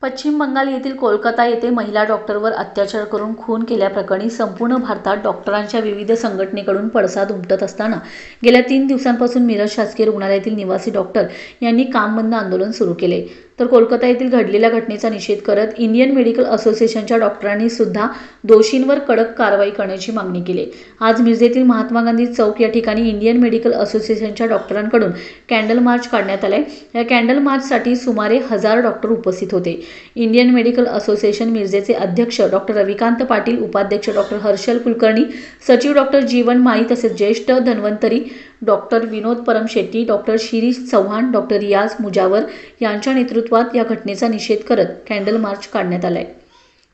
पश्चिम बंगाल येथील कोलकाता येथे महिला डॉक्टरवर अत्याचार करून खून केल्याप्रकरणी संपूर्ण भारतात डॉक्टरांच्या विविध संघटनेकडून पडसाद उमटत असताना गेल्या 3 दिवसांपासून मिरज शासकीय रुग्णालयातील निवासी डॉक्टर यांनी काम बंद आंदोलन सुरू केले। तर कोलकाता येथील घडलेल्या घटनेचा निषेध करत इंडियन मेडिकल असोसिएशनच्या डॉक्टरांनी सुद्धा दोषींवर कडक कारवाई करण्याची मागणी केली। आज मिरज येथील महात्मा गांधी चौक या ठिकाणी इंडियन मेडिकल असोसिएशनच्या डॉक्टरांकडून कॅन्डल मार्च काढण्यात आले। या कॅन्डल मार्चसाठी सुमारे 1000 डॉक्टर उपस्थित होते। इंडियन मेडिकल असोसिएशन मिरजेचे अध्यक्ष डॉक्टर रविकांत पाटील, उपाध्यक्ष डॉक्टर हर्षल कुलकर्णी, सचिव डॉक्टर जीवन माई तसेच ज्येष्ठ धन्वंतरी डॉक्टर विनोद परम शेट्टी, डॉक्टर शिरीष चव्हाण, डॉक्टर रियाज मुजावर यांच्या नेतृत्वात या घटनेचा निषेध करत कॅन्डल मार्च काढण्यात आलाय।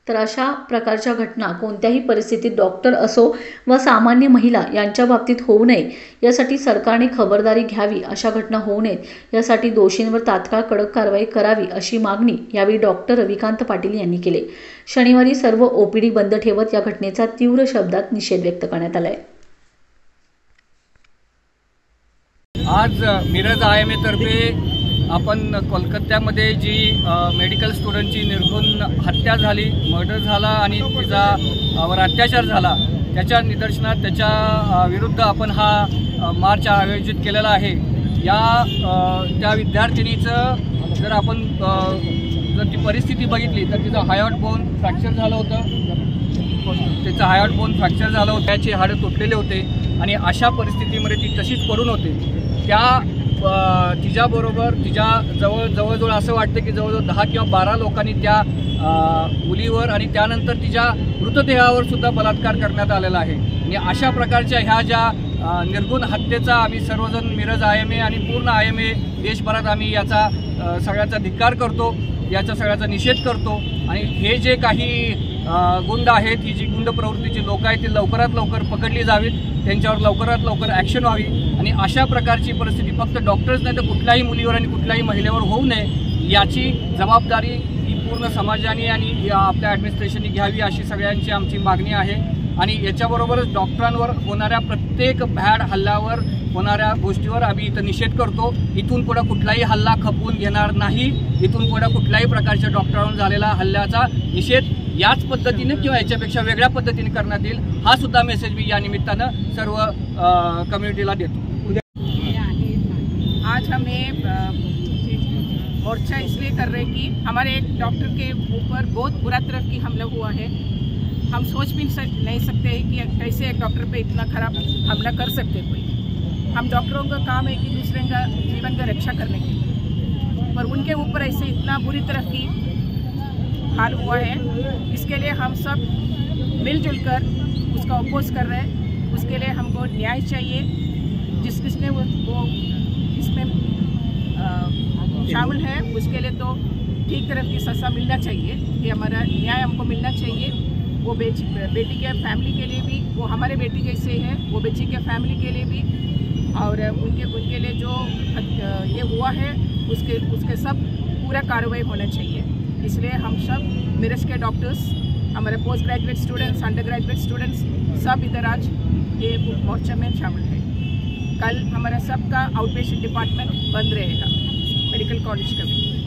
तर अशा प्रकारच्या घटना कोणत्याही परिस्थितीत डॉक्टर असो व सामान्य महिला यांच्या बाबतीत होऊ नये यासाठी सरकारने खबरदारी घ्यावी। अशा घटना होऊ नयेत यासाठी दोषींवर तात्काळ कडक कारवाई करावी अशी मागणी यावेळी डॉक्टर रविकांत पाटील यांनी केली। शनिवारी सर्व ओपीडी बंद ठेवत या घटनेचा तीव्र शब्दात निषेध व्यक्त करण्यात आलाय। आज मिरज IMA तर्फे आपण कोलकात्यामध्ये जी मेडिकल स्टुडंटची निर्घृण हत्या झाली, मर्डर झाला आणि तिच्यावर अत्याचार झाला, त्याच्या निदर्शनात त्याच्या विरुद्ध आपण हा मार्च आयोजित केलेला आहे। त्या विद्यार्थिनीचं जर आपण जर ती परिस्थिती बघितली तर तिचं हायॉट बोन फ्रॅक्चर झालं होतं, त्याचे हाडं तुटलेले होते आणि अशा परिस्थितीमध्ये ती तशीच पडून होते। तिच्याबरोबर तिच्या जवळजवळ असं वाटतं की जवळजवळ 10 किंवा 12 लोकांनी त्या मुलीवर आणि त्यानंतर तिच्या मृतदेहावर सुद्धा बलात्कार करण्यात आलेला आहे। आणि अशा प्रकारच्या ह्या ज्या निर्गुण हत्येचा आम्ही सर्वजण मिरज IMA आणि पूर्ण IMA देशभरात आम्ही याचा सगळ्याचा धिक्कार करतो, याचा सगळ्याचा निषेध करतो। आणि हे जे काही गुंड आहेत, ही जी गुंड प्रवृत्तीची लोक आहेत ती लवकरात लवकर पकडली जावीत, त्यांच्यावर लवकरात लवकर ॲक्शन व्हावी आणि अशा प्रकारची परिस्थिती फक्त डॉक्टर्स नाही तर कुठल्याही मुलीवर आणि कुठल्याही महिलेवर होऊ नये याची जबाबदारी ही पूर्ण समाजाने आणि आपल्या ॲडमिनिस्ट्रेशनने घ्यावी अशी सगळ्यांची आमची मागणी आहे। आणि याच्याबरोबरच डॉक्टरांवर होणाऱ्या प्रत्येक भॅड हल्ल्यावर होणाऱ्या गोष्टीवर आम्ही इथं निषेध करतो। इथून पुढे कुठलाही हल्ला खपवून घेणार नाही, इथून पुढे कुठल्याही प्रकारच्या डॉक्टरांवर झालेला हल्ल्याचा निषेध याच पद्धतीने किंवा याच्यापेक्षा वेगळ्या पद्धतीने करण्यात येईल, हा सुद्धा मेसेज मी या निमित्तानं सर्व कम्युनिटीला देतो। आज हमें मोर्चा इसलिए कर रहे कि हमारे एक डॉक्टर के ऊपर बहुत बुरा तरह की हमला हुआ है। हम सोच भी नहीं सकते कि कैसे एक डॉक्टर पे इतना खराब हमला कर सकते कोई। हम डॉक्टरों का काम है कि दूसरे का जीवन का रक्षा करने की, पर उनके ऊपर ऐसे इतना बुरी तरह की हाल हुआ है। इसके लिए हम सब मिलजुल कर उसका अपोज कर रहे हैं। उसके लिए हमको न्याय चाहिए। जिसने वो इसमें शामिल है उसके लिए तो ठीक तरह की सज़ा मिलना चाहिए। ये हमारा न्याय हमको मिलना चाहिए। वो बेटी के फैमिली के लिए भी, वो हमारे बेटी जैसे है, वो बच्ची के फैमिली के लिए भी, और उनके लिए जो ये हुआ है उसके सब पूरा कार्रवाई होना चाहिए। इसलिए हम सब मिरज के डॉक्टर्स, हमारे postgraduate students, undergraduate students सब इधर आज ये मोर्चा में शामिल है। कल हमारा सबका आउट पेशेंट डिपार्टमेंट बंद रहेगा, मेडिकल कॉलेज का भी।